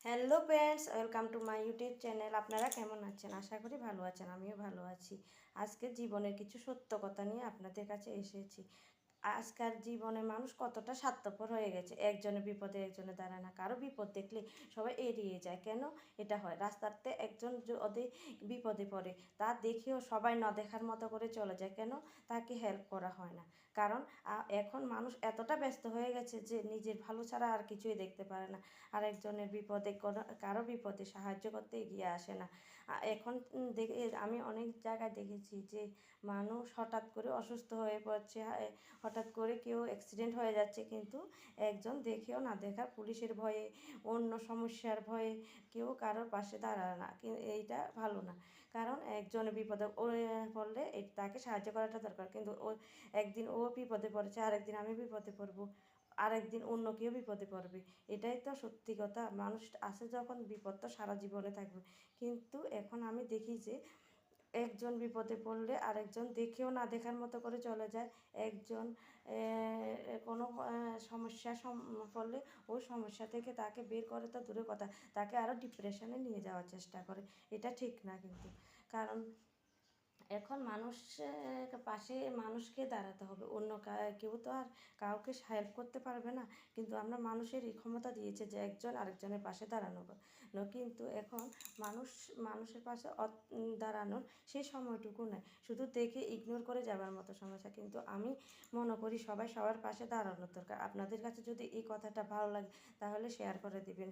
Hello friends, welcome to my YouTube channel. আপনারা কেমন আছেন? আশা করি ভালো আছেন। আমিও ভালো আছি। আজকে জীবনের কিছু সত্য কথা নিয়ে আপনাদের কাছে এসেছি। আজকাল জীবনে মানুষ কতটা স্বার্থপর হয়ে গেছে। একজনের বিপদে একজনে দাঁড়ায় না। কারো বিপদ দেখলে সবাই এড়িয়ে যায়। কেন এটা হয়? রাস্তাতে একজন যদি বিপদে পড়ে, তা দেখেও সবাই না দেখার মতো করে চলে যায়। কেন? তাকে হেল্প করা হয় না। কারণ এখন মানুষ এতটা ব্যস্ত হয়ে গেছে যে নিজের ভালো ছাড়া আর কিছুই দেখতে পারে না। আরেকজনের বিপদে কারো বিপদে সাহায্য করতে এগিয়ে আসে না। এখন দেখে আমি অনেক জায়গায় দেখেছি যে মানুষ হঠাৎ করে অসুস্থ হয়ে পড়ছে, হঠাৎ করে কেউ অ্যাক্সিডেন্ট হয়ে যাচ্ছে, কিন্তু একজন দেখেও না দেখার পুলিশের ভয়ে, অন্য সমস্যার ভয়ে কেউ কারোর পাশে দাঁড়ায় না। এইটা ভালো না। কারণ একজনের বিপদে পড়লে তাকে সাহায্য করাটা দরকার, কিন্তু একদিন ও বিপদে পড়েছে, আরেকদিন আমি বিপদে পড়বো, আরেকদিন অন্য কেউ বিপদে পড়বে। এটাই তো সত্যি কথা। মানুষ আছে যখন, বিপদ তো সারা জীবনে থাকবে। কিন্তু এখন আমি দেখি যে একজন বিপদে পড়লে আরেকজন দেখেও না দেখার মতো করে চলে যায়। একজন কোনো সমস্যা পড়লে ওই সমস্যা থেকে তাকে বের করে তো দূরের কথা, তাকে আরও ডিপ্রেশনে নিয়ে যাওয়ার চেষ্টা করে। এটা ঠিক না কিন্তু। কারণ এখন মানুষের পাশে মানুষকে দাঁড়াতে হবে। অন্য কেউ তো আর কাউকে হেল্প করতে পারবে না। কিন্তু আমরা মানুষের এই ক্ষমতা দিয়েছে যে একজন আরেকজনের পাশে দাঁড়ানো। কিন্তু এখন মানুষের পাশে দাঁড়ানোর সেই সময়টুকু নেই। শুধু দেখে ইগনোর করে যাবার মতো সমস্যা। কিন্তু আমি মনে করি সবাই সবার পাশে দাঁড়ানোর দরকার। আপনাদের কাছে যদি এই কথাটা ভালো লাগে তাহলে শেয়ার করে দিবেন।